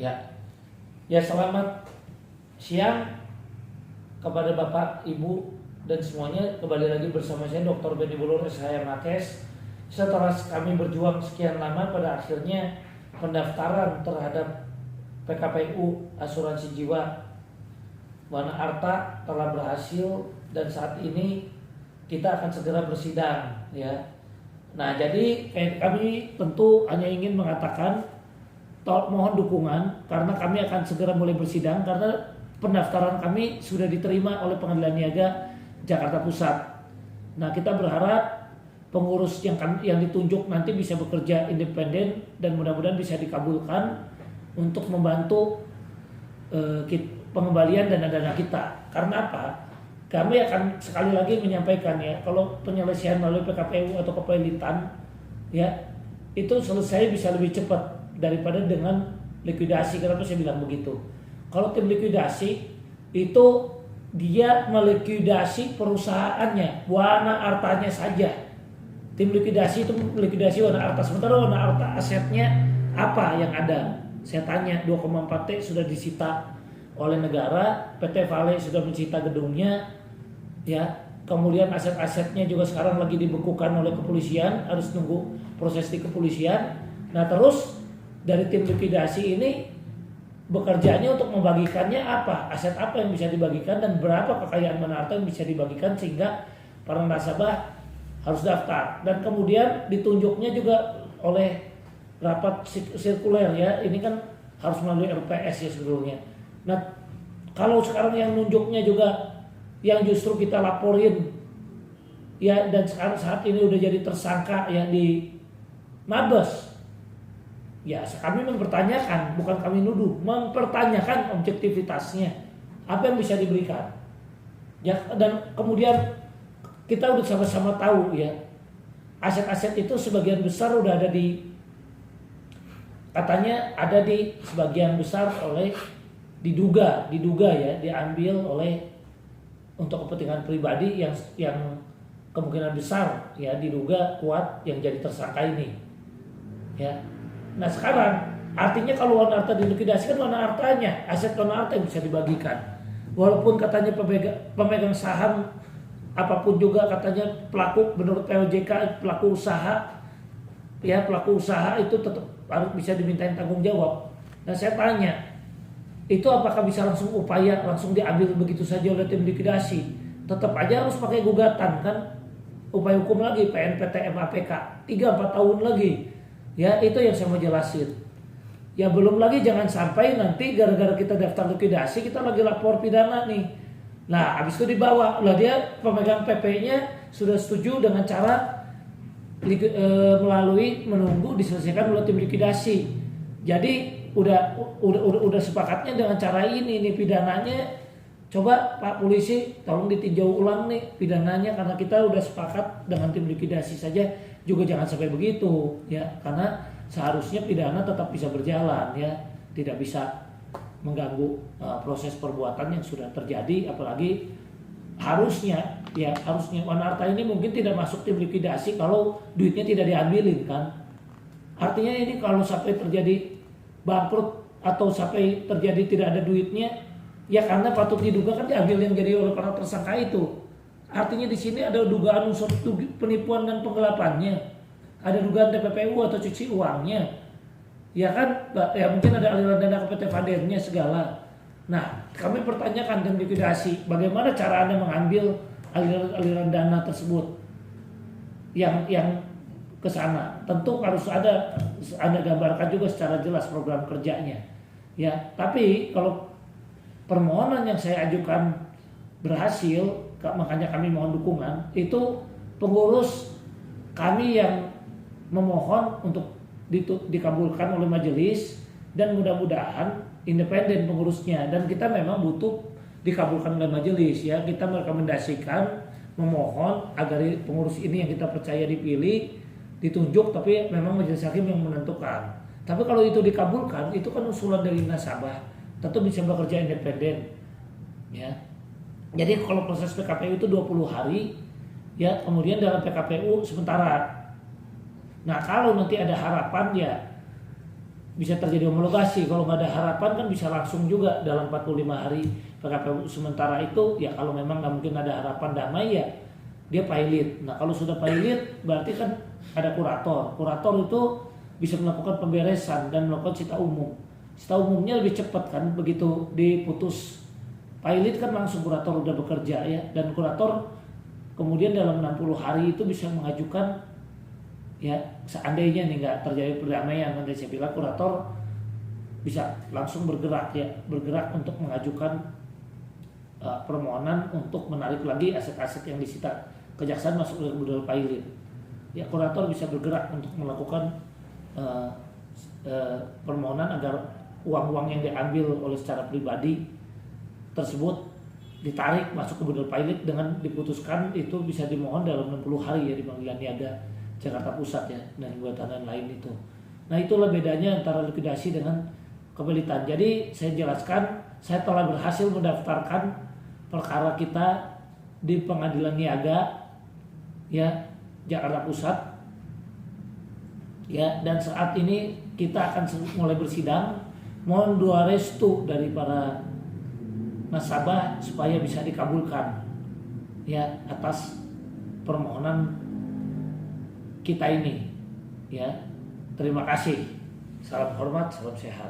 Ya, ya selamat siang kepada Bapak, Ibu, dan semuanya. Kembali lagi bersama saya Dr. Benny Bulur SH Nakes. Setelah kami berjuang sekian lama, pada akhirnya pendaftaran terhadap PKPU Asuransi Jiwa Wana Arta telah berhasil dan saat ini kita akan segera bersidang ya. Nah, jadi kami tentu hanya ingin mengatakan mohon dukungan karena kami akan segera mulai bersidang karena pendaftaran kami sudah diterima oleh Pengadilan Niaga Jakarta Pusat. Nah, kita berharap pengurus yang ditunjuk nanti bisa bekerja independen dan mudah-mudahan bisa dikabulkan untuk membantu pengembalian dana-dana kita. Karena apa? Kami akan sekali lagi menyampaikan ya, kalau penyelesaian melalui PKPU atau kepelitan ya, itu selesai bisa lebih cepat daripada dengan likuidasi. Kenapa saya bilang begitu? Kalau tim likuidasi itu dia melikuidasi perusahaannya, Wana Artanya saja. Tim likuidasi itu likuidasi Wana Arta, sementara Wana Arta asetnya apa yang ada? Saya tanya, 2,4 T sudah disita oleh negara, PT Vale sudah menyita gedungnya, ya. Kemudian aset-asetnya juga sekarang lagi dibekukan oleh kepolisian, harus nunggu proses di kepolisian. Nah, terus dari tim likuidasi ini bekerjanya untuk membagikannya apa, aset apa yang bisa dibagikan dan berapa kekayaan Wana Arta yang bisa dibagikan sehingga para nasabah harus daftar. Dan kemudian ditunjuknya juga oleh rapat sirkuler ya, ini kan harus melalui RPS ya sebelumnya. Nah, kalau sekarang yang nunjuknya juga yang justru kita laporin ya, dan sekarang saat ini udah jadi tersangka ya di Mabes. Ya, kami mempertanyakan, bukan kami nuduh, mempertanyakan objektivitasnya. Apa yang bisa diberikan? Ya, dan kemudian kita udah sama-sama tahu ya, aset-aset itu sebagian besar udah ada katanya ada di sebagian besar oleh diduga ya, diambil oleh untuk kepentingan pribadi yang kemungkinan besar ya diduga kuat yang jadi tersangka ini. Ya. Nah, sekarang artinya kalau Wana Arta dilikuidasi kan Wana Artanya, aset Wana Arta yang bisa dibagikan. Walaupun katanya pemegang saham apapun juga katanya pelaku menurut POJK pelaku usaha ya, pelaku usaha itu tetap harus bisa dimintain tanggung jawab. Nah, saya tanya, itu apakah bisa langsung diambil begitu saja oleh tim likuidasi? Tetap aja harus pakai gugatan kan, upaya hukum lagi, PNPT MAPK 3-4 tahun lagi. Ya, itu yang saya mau jelasin. Ya, belum lagi jangan sampai nanti gara-gara kita daftar likuidasi kita lagi lapor pidana nih. Nah, habis itu dibawa lah dia pemegang PP-nya sudah setuju dengan cara melalui menunggu diselesaikan oleh tim likuidasi. Jadi udah sepakatnya dengan cara ini nih pidananya. Coba Pak Polisi tolong ditinjau ulang nih pidananya karena kita udah sepakat dengan tim likuidasi saja juga jangan sampai begitu ya, karena seharusnya pidana tetap bisa berjalan ya, tidak bisa mengganggu proses perbuatan yang sudah terjadi. Apalagi harusnya Wana Arta ini mungkin tidak masuk tim likuidasi kalau duitnya tidak diambilin kan. Artinya ini kalau sampai terjadi bangkrut atau sampai terjadi tidak ada duitnya ya karena patut diduga kan diambil yang jadi oleh para tersangka itu. Artinya di sini ada dugaan unsur penipuan dan penggelapannya, ada dugaan TPPU atau cuci uangnya, ya kan? Ya mungkin ada aliran dana ke PT Fadennya segala. Nah, kami pertanyakan dan likuidasi, bagaimana cara Anda mengambil aliran dana tersebut yang ke sana? Tentu harus ada Anda gambarkan juga secara jelas program kerjanya. Ya, tapi kalau permohonan yang saya ajukan berhasil, makanya kami mohon dukungan, itu pengurus kami yang memohon untuk dikabulkan oleh majelis dan mudah-mudahan independen pengurusnya, dan kita memang butuh dikabulkan oleh majelis ya. Kita merekomendasikan memohon agar pengurus ini yang kita percaya dipilih ditunjuk, tapi memang majelis hakim yang menentukan. Tapi kalau itu dikabulkan, itu kan usulan dari nasabah, tentu bisa bekerja independen ya. Jadi kalau proses PKPU itu 20 hari ya, kemudian dalam PKPU sementara. Nah, kalau nanti ada harapan ya bisa terjadi homologasi. Kalau nggak ada harapan kan bisa langsung juga dalam 45 hari PKPU. Sementara itu ya kalau memang nggak mungkin ada harapan damai ya dia pilot. Nah kalau sudah pilot berarti kan ada kurator. Kurator itu bisa melakukan pemberesan dan melakukan cita umum. Cita umumnya lebih cepat kan, begitu diputus pilot kan langsung kurator udah bekerja ya, dan kurator kemudian dalam 60 hari itu bisa mengajukan ya, seandainya nih nggak terjadi perdamaian, nanti saya bilang kurator bisa langsung bergerak ya, bergerak untuk mengajukan permohonan untuk menarik lagi aset-aset yang disita. Kejaksaan masuk ke model pilot ya, kurator bisa bergerak untuk melakukan permohonan agar uang-uang yang diambil oleh secara pribadi tersebut ditarik masuk ke model pilot dengan diputuskan. Itu bisa dimohon dalam 60 hari ya di Pengadilan Niaga Jakarta Pusat ya, dan gugatan lain itu. Nah itulah bedanya antara likuidasi dengan kepelitan. Jadi saya jelaskan, saya telah berhasil mendaftarkan perkara kita di Pengadilan Niaga ya Jakarta Pusat ya, dan saat ini kita akan mulai bersidang. Mohon doa restu dari para nasabah supaya bisa dikabulkan ya atas permohonan kita ini ya. Terima kasih. Salam hormat, salam sehat.